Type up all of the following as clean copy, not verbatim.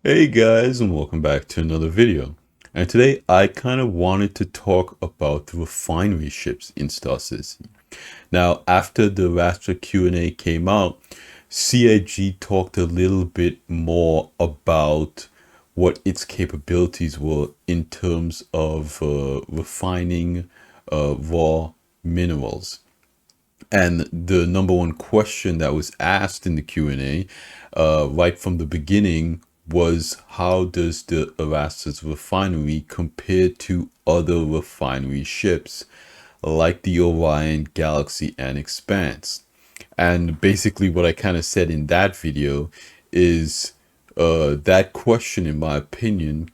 Hey guys, and welcome back to another video. And today I kind of wanted to talk about the refinery ships in Star Citizen. Now, after the Rastra Q&A came out, CIG talked a little bit more about what its capabilities were in terms of refining raw minerals. And the number one question that was asked in the Q&A right from the beginning was, how does the Erastus refinery compare to other refinery ships like the Orion, Galaxy, and Expanse? And basically what I kind of said in that video is that question, in my opinion,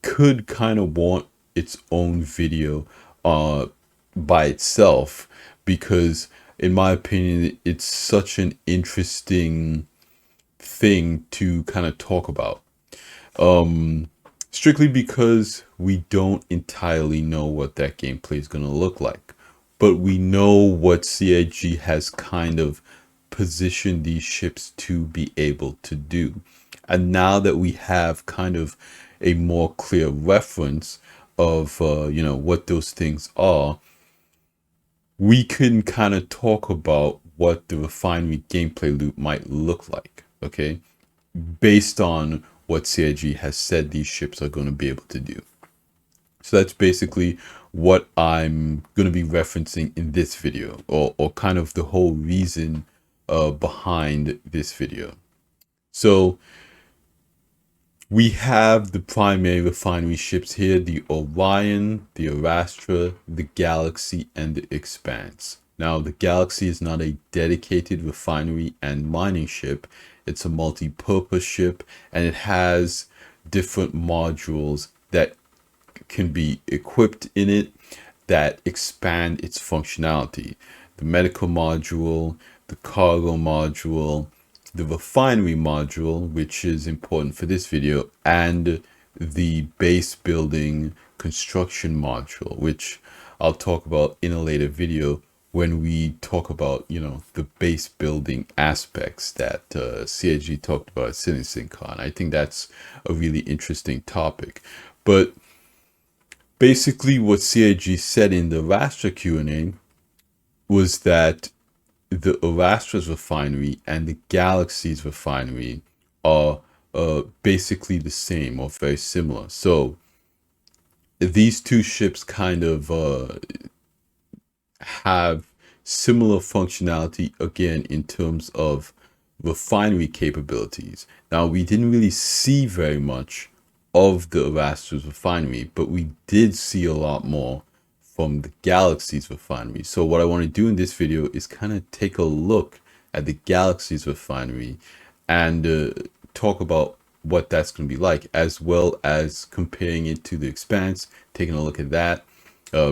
could kind of want its own video uh, by itself, because in my opinion it's such an interesting thing to kind of talk about, strictly because we don't entirely know what that gameplay is going to look like, but we know what CIG has kind of positioned these ships to be able to do. And now that we have kind of a more clear reference of what those things are, we can kind of talk about what the refinery gameplay loop might look like, okay, based on what CIG has said these ships are going to be able to do. So that's basically what I'm going to be referencing in this video, or kind of the whole reason behind this video. So we have the primary refinery ships here: the Orion, the Arastra, the Galaxy, and the Expanse. Now, the Galaxy is not a dedicated refinery and mining ship. It's a multi-purpose ship, and it has different modules that can be equipped in it that expand its functionality. The medical module, the cargo module, the refinery module, which is important for this video, and the base building construction module, which I'll talk about in a later video when we talk about, the base building aspects that CIG talked about at CitizenCon. I think that's a really interesting topic. But basically what CIG said in the Rastra Q&A was that the Arastra's refinery and the Galaxy's refinery are basically the same or very similar. So these two ships kind of have similar functionality, again, in terms of refinery capabilities. Now, we didn't really see very much of the Arastra's refinery, but we did see a lot more from the Galaxy's refinery. So what I want to do in this video is kind of take a look at the Galaxy's refinery and talk about what that's going to be like, as well as comparing it to the Expanse, taking a look at that,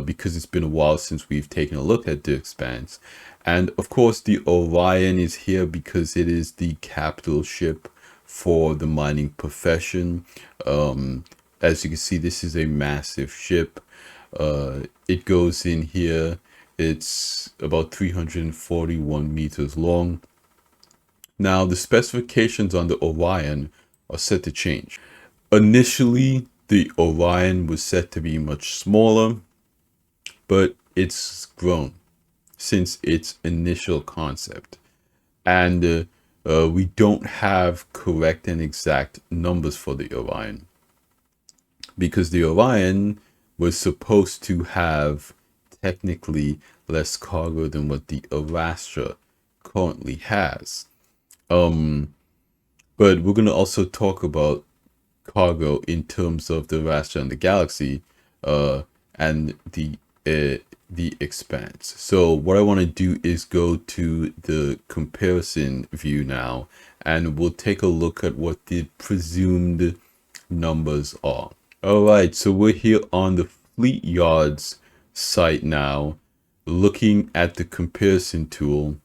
because it's been a while since we've taken a look at the Expanse. And of course, the Orion is here because it is the capital ship for the mining profession. As you can see, this is a massive ship. It goes in here. It's about 341 meters long. Now, the specifications on the Orion are set to change. Initially, the Orion was set to be much smaller, but it's grown since its initial concept. And we don't have correct and exact numbers for the Orion, because the Orion was supposed to have technically less cargo than what the Arastra currently has. But we're going to also talk about cargo in terms of the Arastra and the Galaxy, and the Expanse. So what I want to do is go to the comparison view now, and we'll take a look at what the presumed numbers are. All right, so we're here on the Fleet Yards site now, looking at the comparison tool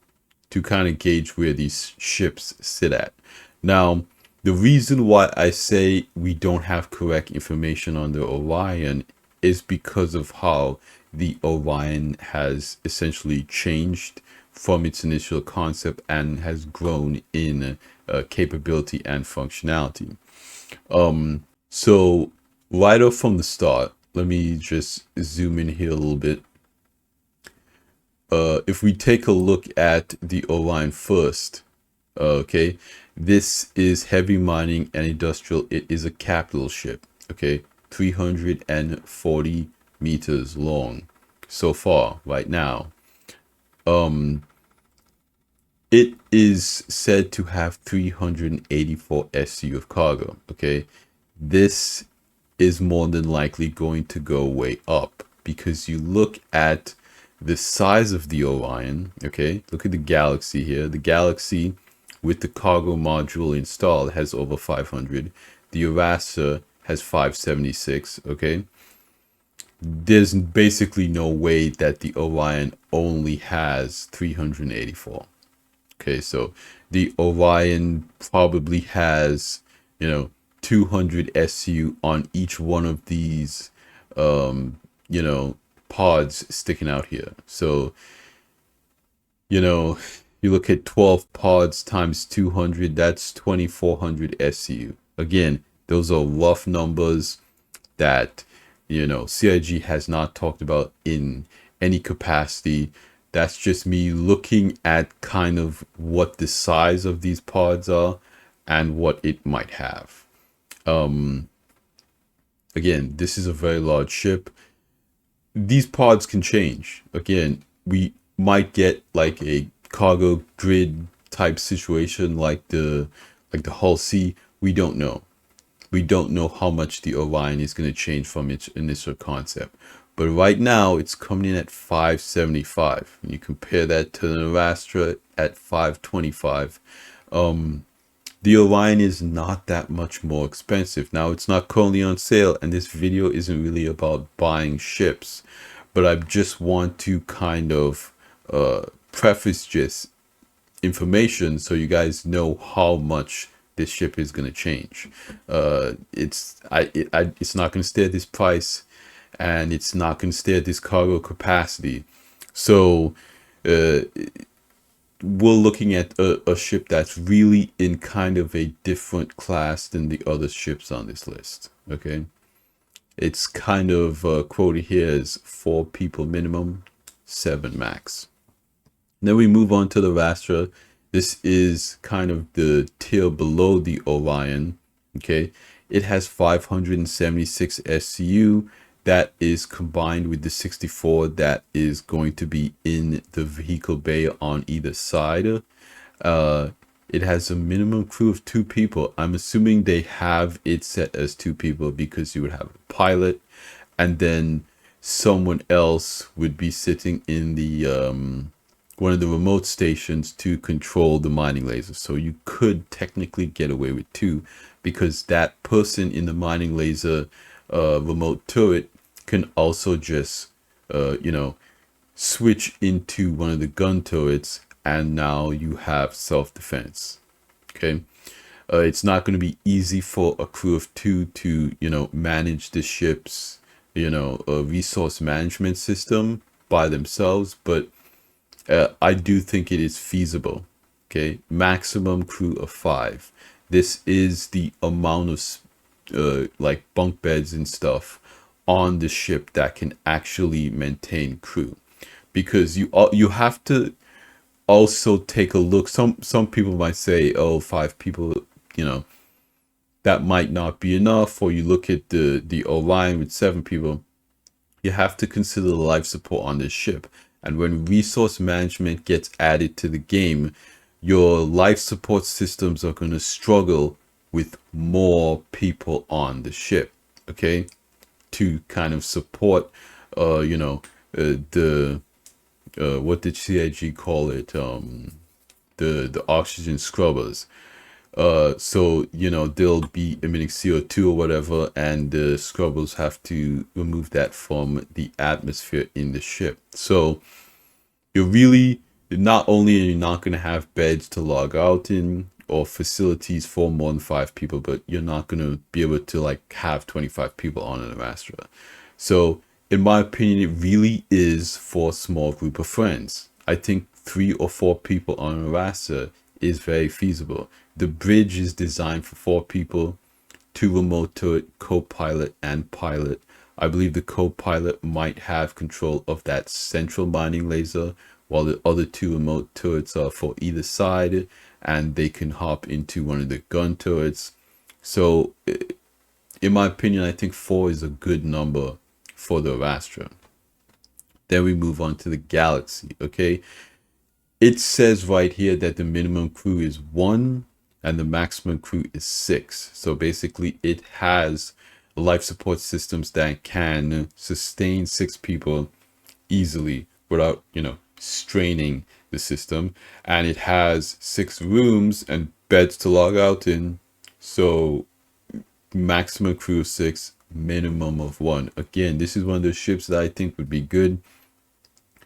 to kind of gauge where these ships sit at. Now, the reason why I say we don't have correct information on the Orion is because of how the Orion has essentially changed from its initial concept and has grown in capability and functionality. So right off from the start, let me just zoom in here a little bit. If we take a look at the Orion first, okay, this is heavy mining and industrial. It is a capital ship, okay, 340 meters long so far right now. It is said to have 384 SU of cargo, okay. This is more than likely going to go way up, because you look at the size of the Orion, okay, look at the Galaxy here. The Galaxy with the cargo module installed has over 500. The Erasa has 576, okay. There's basically no way that the Orion only has 384. Okay, so the Orion probably has, 200 SU on each one of these, pods sticking out here. So, you look at 12 pods times 200, that's 2400 SU. Again, those are rough numbers that, CIG has not talked about in any capacity. That's just me looking at kind of what the size of these pods are and what it might have. Again, this is a very large ship. These pods can change. Again, we might get like a cargo grid type situation like the Hull C. We don't know. We don't know how much the Orion is going to change from its initial concept. But right now, it's coming in at 575. And you compare that to the Astra at 525. The Orion is not that much more expensive. Now, it's not currently on sale, and this video isn't really about buying ships. But I just want to kind of preface just information so you guys know how much this ship is going to change. It's not going to stay at this price, and it's not going to stay at this cargo capacity. So we're looking at a ship that's really in kind of a different class than the other ships on this list. Okay, it's kind of quoted here as 4 people minimum, 7 max. Then we move on to the Astra. This is kind of the tier below the Orion. Okay, it has 576 SCU. That is combined with the 64 that is going to be in the vehicle bay on either side. It has a minimum crew of 2 people. I'm assuming they have it set as 2 people because you would have a pilot, and then someone else would be sitting in the one of the remote stations to control the mining laser. So you could technically get away with 2, because that person in the mining laser remote turret can also just switch into one of the gun turrets, and now you have self-defense. Okay, it's not going to be easy for a crew of 2 to manage the ship's resource management system by themselves, but I do think it is feasible. Okay, maximum crew of 5. This is the amount of like bunk beds and stuff on the ship that can actually maintain crew, because you have to also take a look. Some people might say, oh, 5 people, that might not be enough. Or you look at the Orion with 7 people. You have to consider the life support on this ship. And when resource management gets added to the game, your life support systems are going to struggle with more people on the ship, okay, to kind of support the what did CIG call it, the oxygen scrubbers. So they'll be emitting CO2 or whatever, and the scrubbers have to remove that from the atmosphere in the ship. So you're really not only are you not going to have beds to log out in, or facilities for more than 5 people, but you're not going to be able to like have 25 people on an Astra. So in my opinion, it really is for a small group of friends. I think 3 or 4 people on a raster is very feasible. The bridge is designed for 4 people, 2 remote turret, co-pilot, and pilot. I believe the co-pilot might have control of that central mining laser, while the other 2 remote turrets are for either side, and they can hop into one of the gun turrets. So, in my opinion, I think 4 is a good number for the Rastra. Then we move on to the Galaxy, okay? It says right here that the minimum crew is 1 and the maximum crew is 6. So basically it has life support systems that can sustain 6 people easily without, straining the system. And it has 6 rooms and beds to log out in. So maximum crew of 6, minimum of 1. Again, this is one of those ships that I think would be good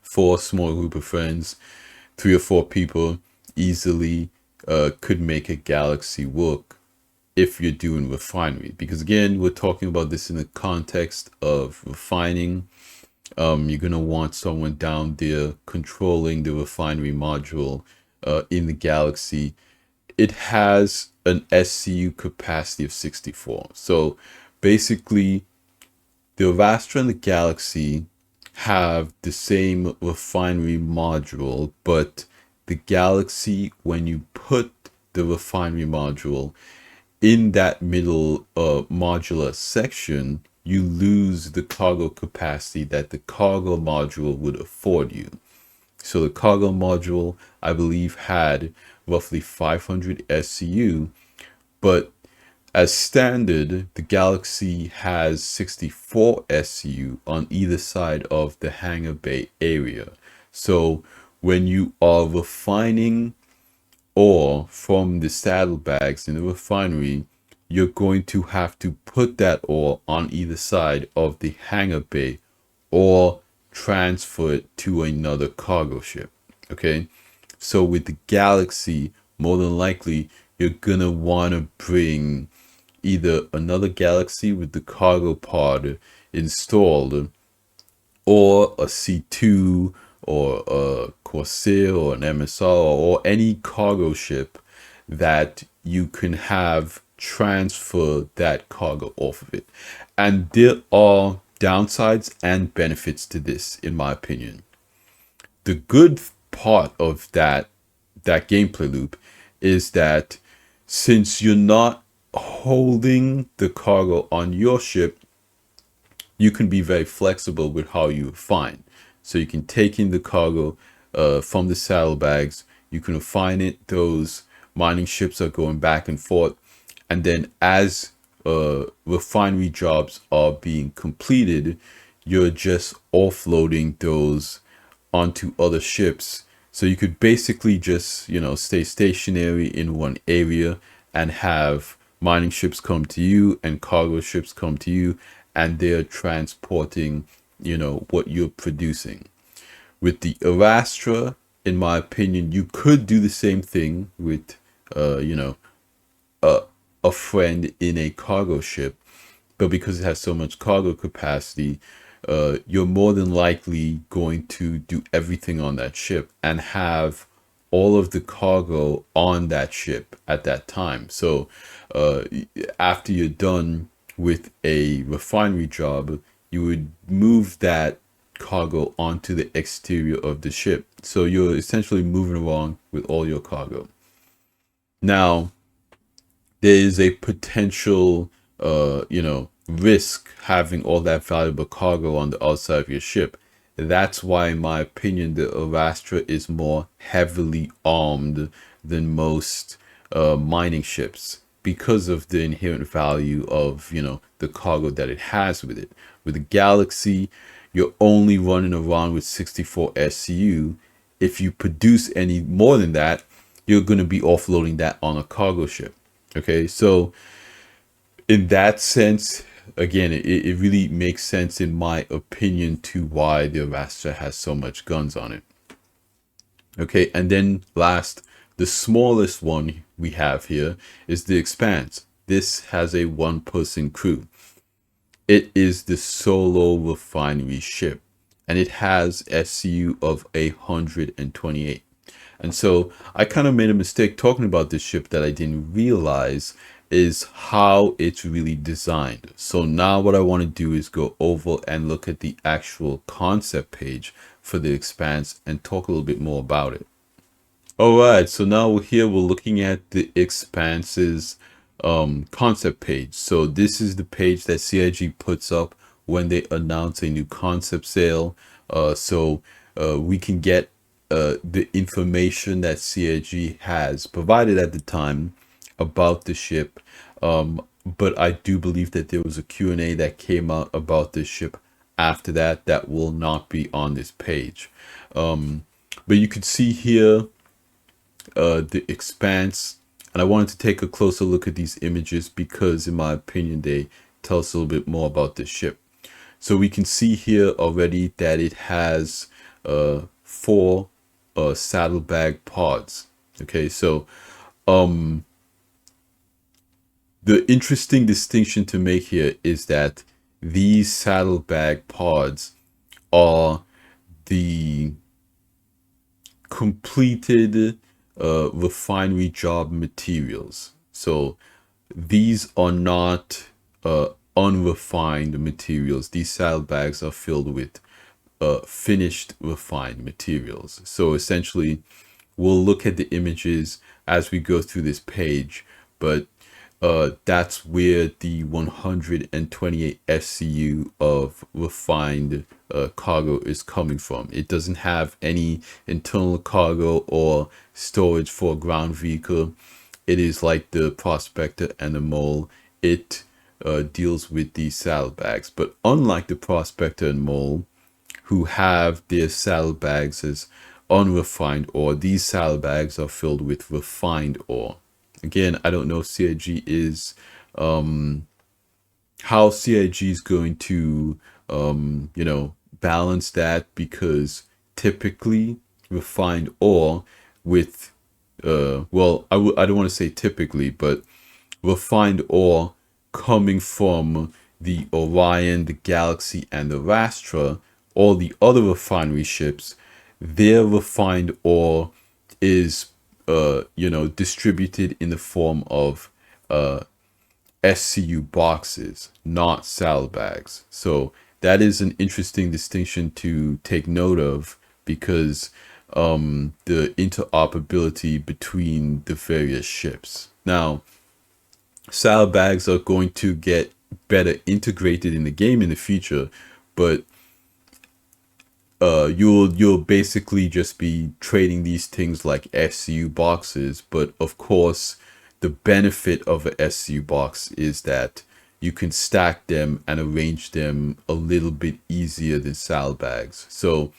for a small group of friends. 3 or 4 people easily could make a galaxy work if you're doing refinery, because again, we're talking about this in the context of refining. You're gonna want someone down there controlling the refinery module in the galaxy. It has an SCU capacity of 64. So basically, the Rastra and the Galaxy have the same refinery module, but the Galaxy, when you put the refinery module in that middle modular section, you lose the cargo capacity that the cargo module would afford you. So the cargo module, I believe, had roughly 500 SCU, but as standard, the Galaxy has 64 SCU on either side of the hangar bay area. So when you are refining ore from the saddlebags in the refinery, you're going to have to put that ore on either side of the hangar bay or transfer it to another cargo ship. Okay, so with the Galaxy, more than likely you're gonna want to bring either another Galaxy with the cargo pod installed, or a C2 or a Corsair or an MSR or any cargo ship that you can have transfer that cargo off of it. And there are downsides and benefits to this, in my opinion. The good part of that gameplay loop is that since you're not holding the cargo on your ship, you can be very flexible with how you refine. So you can take in the cargo from the saddlebags, you can refine it, those mining ships are going back and forth, and then as refinery jobs are being completed, you're just offloading those onto other ships. So you could basically just, stay stationary in one area and have mining ships come to you and cargo ships come to you, and they're transporting, what you're producing. With the Arastra, in my opinion, you could do the same thing with, a friend in a cargo ship, but because it has so much cargo capacity, you're more than likely going to do everything on that ship and have all of the cargo on that ship at that time. So after you're done with a refinery job, you would move that cargo onto the exterior of the ship. So you're essentially moving along with all your cargo. Now, there is a potential, risk having all that valuable cargo on the outside of your ship. That's why, in my opinion, the Arastra is more heavily armed than most mining ships, because of the inherent value of, the cargo that it has with it. With the Galaxy, you're only running around with 64 SCU. If you produce any more than that, you're going to be offloading that on a cargo ship. Okay, so in that sense, again, it really makes sense, in my opinion, to why the Arastra has so much guns on it. Okay, and then last, the smallest one we have here is the Expanse. This has a 1-person crew. It is the solo refinery ship, and it has SCU of 128. And so I kind of made a mistake talking about this ship that I didn't realize is how it's really designed. So now what I want to do is go over and look at the actual concept page for the Expanse and talk a little bit more about it. All right, so now here we're looking at the Expanse's concept page. So this is the page that CIG puts up when they announce a new concept sale. We can get the information that CIG has provided at the time about the ship. But I do believe that there was a Q&A that came out about this ship after that that will not be on this page. But you could see here the Expanse, and I wanted to take a closer look at these images because in my opinion they tell us a little bit more about this ship. So we can see here already that it has 4 saddlebag pods. Okay, so the interesting distinction to make here is that these saddlebag pods are the completed refinery job materials. So these are not unrefined materials. These saddlebags are filled with finished refined materials. So essentially, we'll look at the images as we go through this page, but that's where the 128 SCU of refined cargo is coming from. It doesn't have any internal cargo or storage for a ground vehicle. It is like the Prospector and the Mole. It deals with these saddlebags, but unlike the Prospector and Mole, who have their saddlebags as unrefined ore, these saddlebags are filled with refined ore. Again, I don't know if CIG is how CIG is going to balance that, because typically refined ore with I don't want to say typically, but refined ore coming from the Orion, the Galaxy, and the Rastra, all the other refinery ships, their refined ore is distributed in the form of SCU boxes, not saddlebags. So that is an interesting distinction to take note of, because the interoperability between the various ships. Now, saddlebags are going to get better integrated in the game in the future, but you'll basically just be trading these things like SCU boxes. But of course, the benefit of a SCU box is that you can stack them and arrange them a little bit easier than saddlebags. So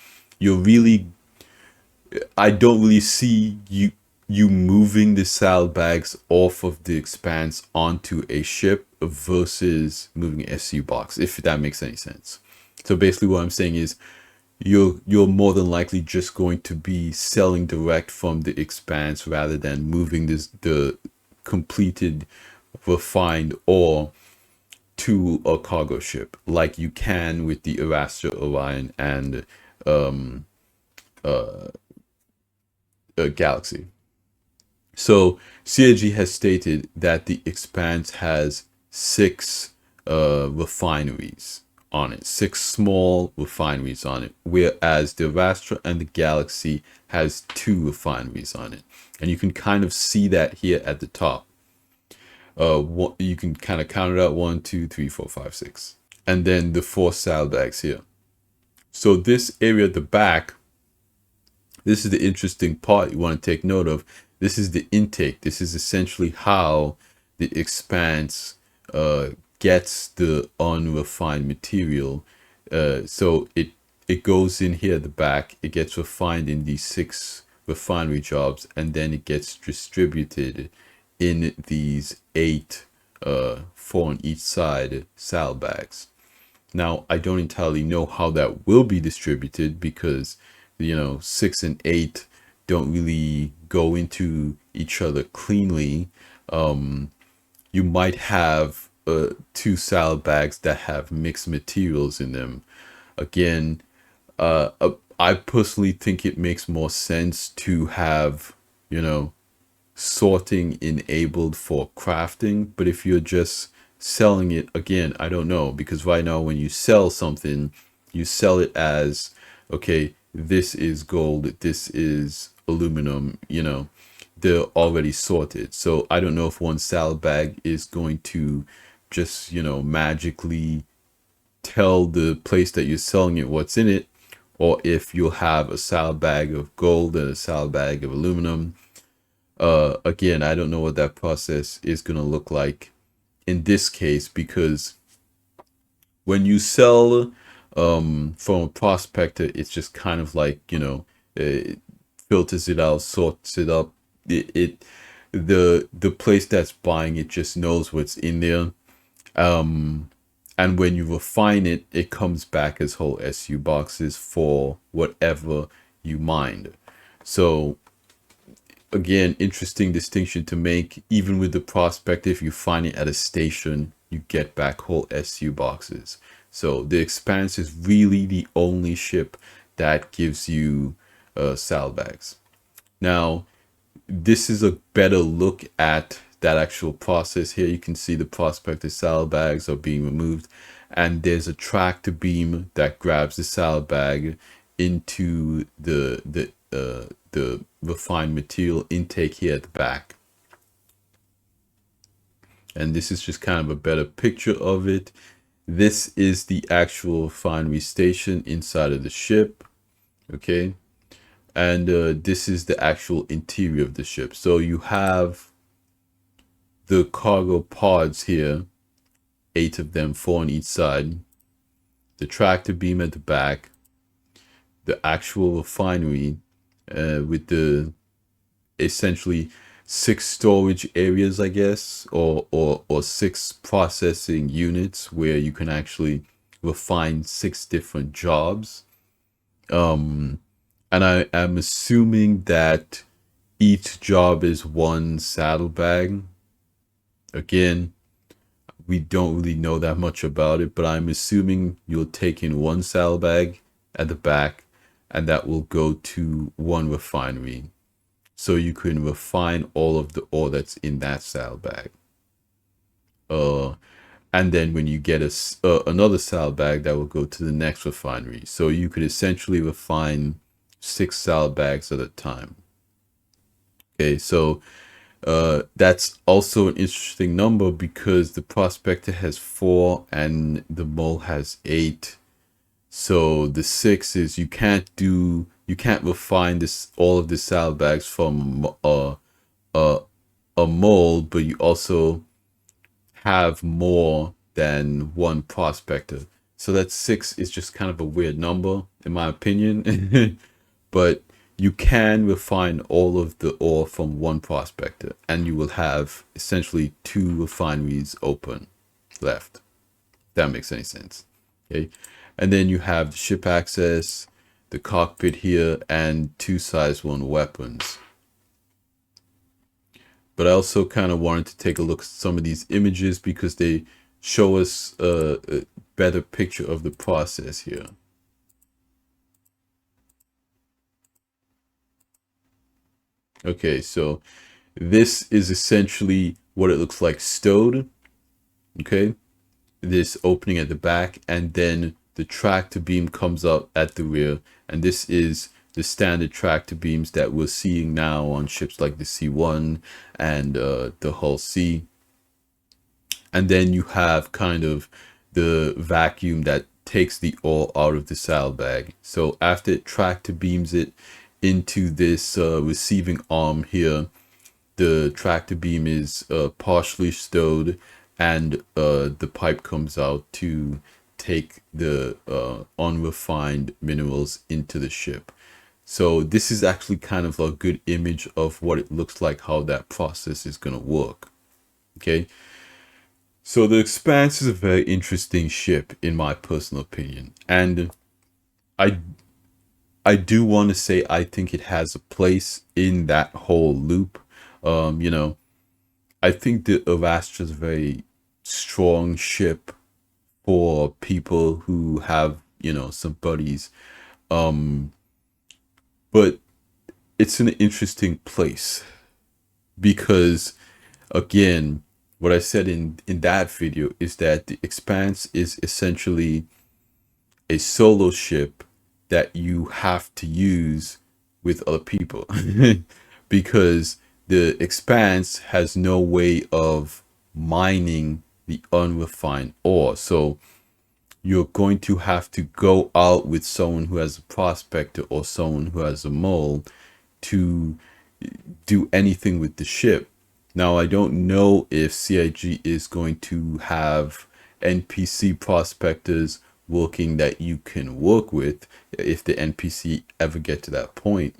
I don't really see you moving the saddlebags off of the Expanse onto a ship versus moving an SCU box, if that makes any sense. So basically what I'm saying is you're more than likely just going to be selling direct from the Expanse rather than moving the completed refined ore to a cargo ship like you can with the Erastra, Orion, and Galaxy. So CIG has stated that the Expanse has 6 refineries on it, 6 small refineries on it, whereas the Rastra and the Galaxy has 2 refineries on it. And you can kind of see that here at the top. You can kind of count it out: 1, 2, 3, 4, 5, 6, and then the 4 saddlebags here. So this area at the back, this is the interesting part you want to take note of. This is the intake. This is essentially how the Expanse gets the unrefined material. So it goes in here at the back. It gets refined in these 6 refinery jobs, and then it gets distributed in these 8, 4 on each side, saddlebags. Now, I don't entirely know how that will be distributed, because 6 and 8 don't really go into each other cleanly. You might have 2 saddlebags that have mixed materials in them. Again, I personally think it makes more sense to have, you know, sorting enabled for crafting. But if you're just selling it, again, I don't know, because right now when you sell something, you sell it as, okay, this is gold, this is aluminum, you know, they're already sorted. So I don't know if one salad bag is going to just, you know, magically tell the place that you're selling it what's in it, or if you'll have a salad bag of gold and a salad bag of aluminum. Again, I don't know what that process is going to look like in this case, because when you sell from a prospector, it's just kind of like, you know, it filters it out, sorts it up. It the place that's buying it just knows what's in there. And when you refine it, it comes back as whole SU boxes for whatever you mined. So again, interesting distinction to make. Even with the prospect, if you find it at a station, you get back whole SU boxes. So the expanse is really the only ship that gives you saddlebags. Now, this is a better look at that actual process. Here you can see the prospector saddlebags are being removed, and there's a tractor beam that grabs the saddlebag into the refined material intake here at the back. And this is just kind of a better picture of it. This is the actual refinery station inside of the ship. Okay. And this is the actual interior of the ship. So you have the cargo pods here, 8 of them, 4 on each side, the tractor beam at the back, the actual refinery with the essentially 6 storage areas, I guess, or 6 processing units where you can actually refine 6 different jobs. And I am assuming that each job is 1 saddlebag. Again, we don't really know that much about it, but I'm assuming you'll take in 1 saddlebag at the back, and that will go to 1 refinery. So you can refine all of the ore that's in that saddlebag. And then when you get another saddlebag, that will go to the next refinery. So you could essentially refine 6 saddlebags at a time. Okay, so that's also an interesting number because the prospector has 4 and the mole has 8. So the 6 is you can't refine this all of the saddlebags from a mold, but you also have more than 1 prospector. So that 6 is just kind of a weird number in my opinion. But you can refine all of the ore from 1 prospector, and you will have essentially 2 refineries open left. If that makes any sense. Okay. And then you have the ship access, the cockpit here, and 2 size 1 weapons. But I also kind of wanted to take a look at some of these images because they show us a better picture of the process here. Okay, so this is essentially what it looks like stowed. Okay, this opening at the back, and then the tractor beam comes up at the rear, and this is the standard tractor beams that we're seeing now on ships like the C1 and the Hull C. And then you have kind of the vacuum that takes the ore out of the saddlebag. So after it tractor beams it into this receiving arm here, the tractor beam is partially stowed, and the pipe comes out to take the unrefined minerals into the ship. So this is actually kind of a good image of what it looks like, how that process is going to work. Okay. So the Expanse is a very interesting ship in my personal opinion. And I do want to say I think it has a place in that whole loop. You know, I think the Avastra is a very strong ship for people who have, you know, some buddies. But it's an interesting place because, again, what I said in that video is that the Expanse is essentially a solo ship that you have to use with other people because the Expanse has no way of mining the unrefined ore. So you're going to have to go out with someone who has a prospector or someone who has a mole to do anything with the ship. Now, I don't know if CIG is going to have NPC prospectors working that you can work with if the NPC ever get to that point.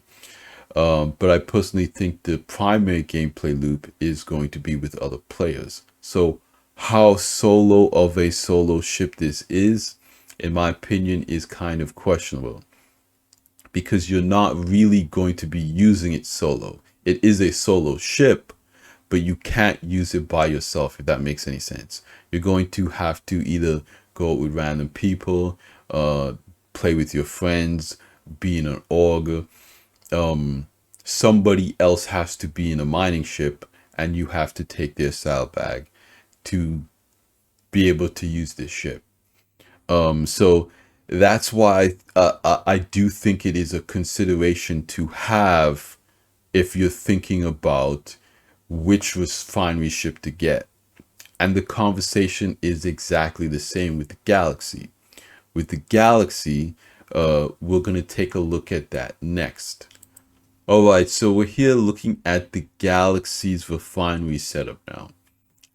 But I personally think the primary gameplay loop is going to be with other players. So how solo of a solo ship this is, in my opinion, is kind of questionable because you're not really going to be using it solo. It is a solo ship, but you can't use it by yourself, if that makes any sense. You're going to have to either go with random people, play with your friends, be in an org. Somebody else has to be in a mining ship, and you have to take their saddlebag to be able to use this ship. So that's why I do think it is a consideration to have if you're thinking about which refinery ship to get. And the conversation is exactly the same with the Galaxy. With the Galaxy, we're going to take a look at that next. All right, so we're here looking at the Galaxy's refinery setup now.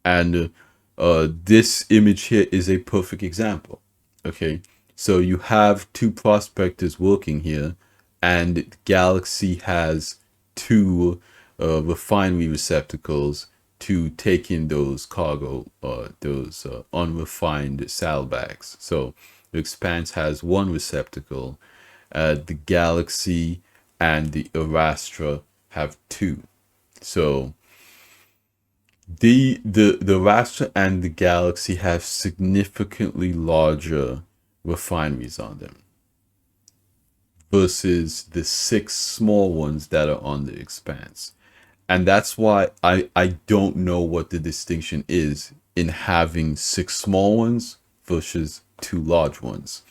And this image here is a perfect example. Okay, so you have two prospectors working here, and Galaxy has two refinery receptacles to take in those cargo, those unrefined saddlebags. So the Expanse has one receptacle, the Galaxy and the Erastra have two. So the Erastra and the Galaxy have significantly larger refineries on them versus the 6 small ones that are on the Expanse. And that's why I don't know what the distinction is in having 6 small ones versus 2 large ones.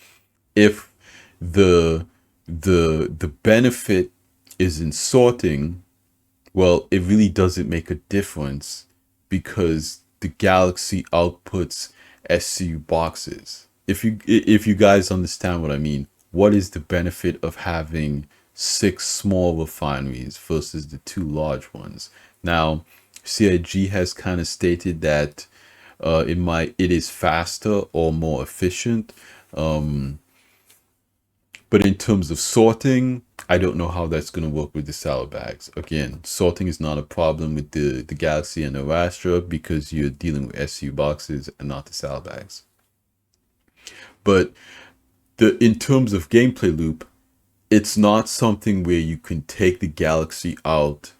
If the benefit is in sorting, well, it really doesn't make a difference because the Galaxy outputs SCU boxes. If you guys understand what I mean, what is the benefit of having 6 small refineries versus the 2 large ones? Now, CIG has kind of stated that it is faster or more efficient. But in terms of sorting, I don't know how that's going to work with the saddlebags. Again, sorting is not a problem with the Galaxy and the Astra because you're dealing with SU boxes and not the saddlebags. But in terms of gameplay loop, it's not something where you can take the Galaxy out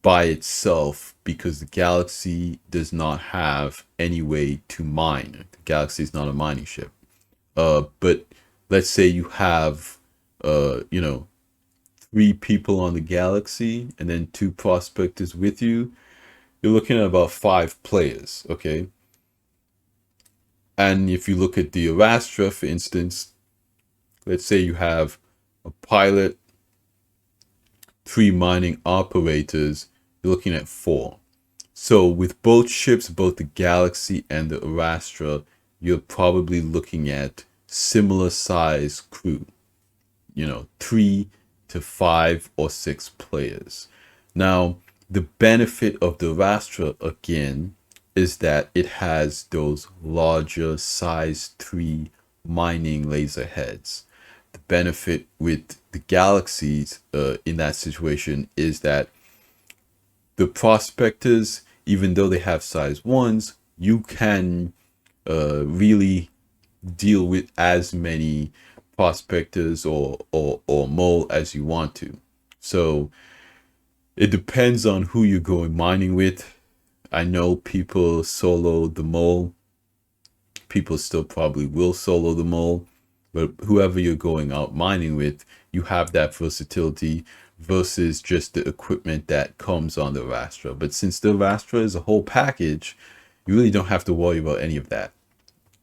by itself because the Galaxy does not have any way to mine. The Galaxy is not a mining ship. But let's say you have, 3 people on the Galaxy and then 2 prospectors with you. You're looking at about 5 players, okay? And if you look at the Erastra, for instance, let's say you have a pilot, 3 mining operators, you're looking at 4. So with both ships, both the Galaxy and the Erastra, you're probably looking at similar size crew, 3 to 5 or 6 players. Now, the benefit of the Erastra, again, is that it has those larger size 3 mining laser heads. The benefit with the Galaxies in that situation is that the prospectors, even though they have size 1s, you can really deal with as many prospectors or mole as you want to. So it depends on who you're going mining with. I know people solo the mole. People still probably will solo the mole. but whoever you're going out mining with, you have that versatility versus just the equipment that comes on the Rastra. But since the Rastra is a whole package, you really don't have to worry about any of that.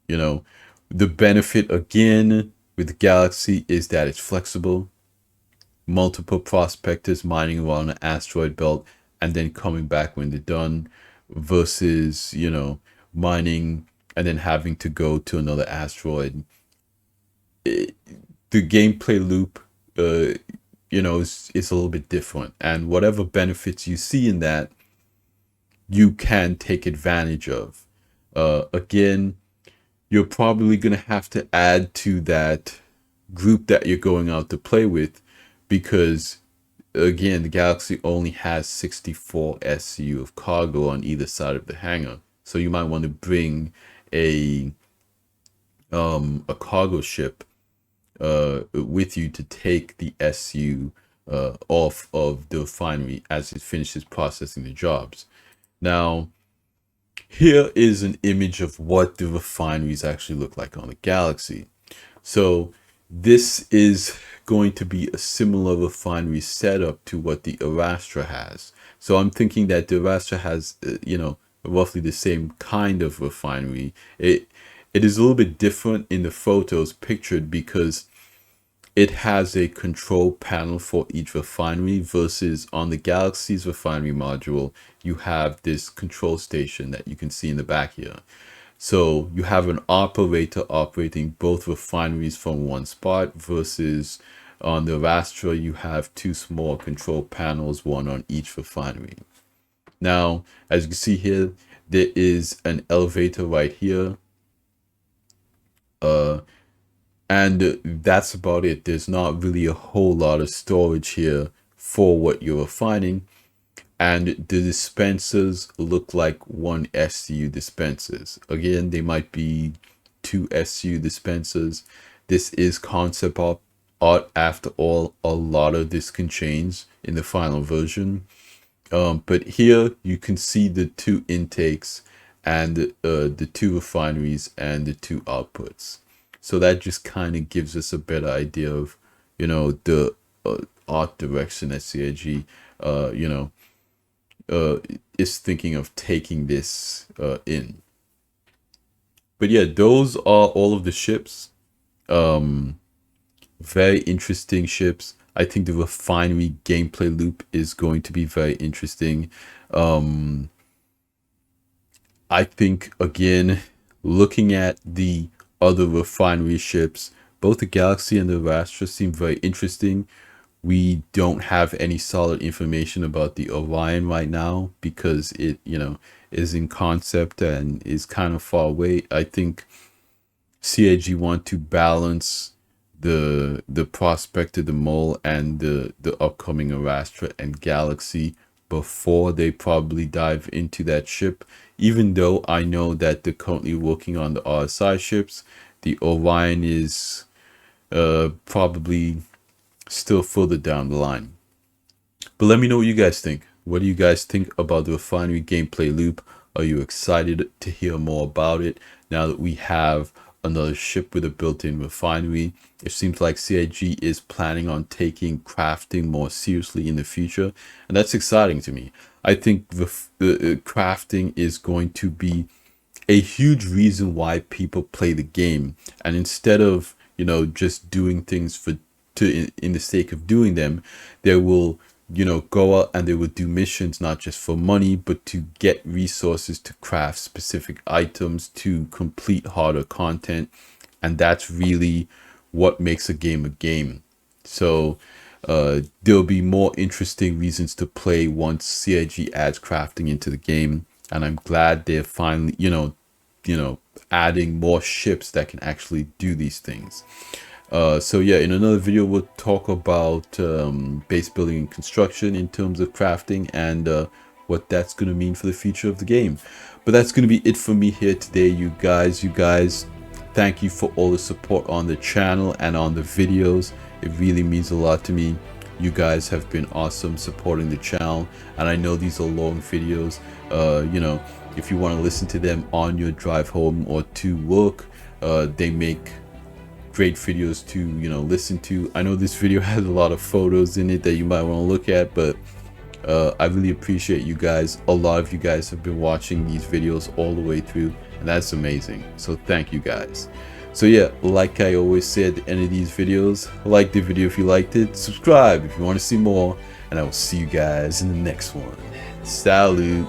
You know, the benefit again with the Galaxy is that it's flexible. Multiple prospectors mining around an asteroid belt and then coming back when they're done, versus, you know, mining and then having to go to another asteroid. The gameplay loop, you know, is a little bit different, and whatever benefits you see in that, you can take advantage of. Again, you're probably going to have to add to that group that you're going out to play with, because again, the Galaxy only has 64 SU of cargo on either side of the hangar. So you might want to bring a cargo ship with you to take the SU off of the refinery as it finishes processing the jobs. Now, here is an image of what the refineries actually look like on the Galaxy. So this is going to be a similar refinery setup to what the Arastra has. So I'm thinking that the Arastra has, you know, roughly the same kind of refinery. It is a little bit different in the photos pictured because it has a control panel for each refinery, versus on the Galaxy's refinery module, you have this control station that you can see in the back here. So you have an operator operating both refineries from one spot, versus on the Rastra, you have two small control panels, one on each refinery. Now, as you can see here, there is an elevator right here. And that's about it. There's not really a whole lot of storage here for what you're refining. And the dispensers look like one SU dispensers. Again, they might be two SU dispensers. This is concept art after all. A lot of this can change in the final version. But here you can see the two intakes and the two refineries and the two outputs. So that just kind of gives us a better idea of, you know, the art direction that CIG, you know, is thinking of taking this in. But yeah, those are all of the ships. Very interesting ships. I think the refinery gameplay loop is going to be very interesting. I think, again, looking at the other refinery ships, both the Galaxy and the Rastra seem very interesting. We don't have any solid information about the Orion right now because it, you know, is in concept and is kind of far away. I think CIG want to balance the Prospector, the Mole, and the upcoming Arastra and Galaxy before they probably dive into that ship. Even though I know that they're currently working on the RSI ships, the Orion is probably still further down the line. But let me know what you guys think. What do you guys think about the refinery gameplay loop? Are you excited to hear more about it now that we have another ship with a built-in refinery? It seems like CIG is planning on taking crafting more seriously in the future, and that's exciting to me. I think the crafting is going to be a huge reason why people play the game, and instead of, you know, just doing things in the sake of doing them, they will, you know, go out and they will do missions not just for money, but to get resources to craft specific items to complete harder content. And that's really what makes a game a game. So there'll be more interesting reasons to play once CIG adds crafting into the game. And I'm glad they're finally, you know, adding more ships that can actually do these things. So yeah, in another video we'll talk about base building and construction in terms of crafting and what that's going to mean for the future of the game. But that's going to be it for me here today, you guys. Thank you for all the support on the channel and on the videos. It really means a lot to me. You guys have been awesome supporting the channel, and I know these are long videos. You know, if you want to listen to them on your drive home or to work, they make great videos to, you know, listen to. I know this video has a lot of photos in it that you might want to look at, but I really appreciate you guys. A lot of you guys have been watching these videos all the way through, and that's amazing. So thank you guys. So yeah, like I always say at the end of these videos, like the video if you liked it, subscribe if you want to see more, and I will see you guys in the next one. Salute.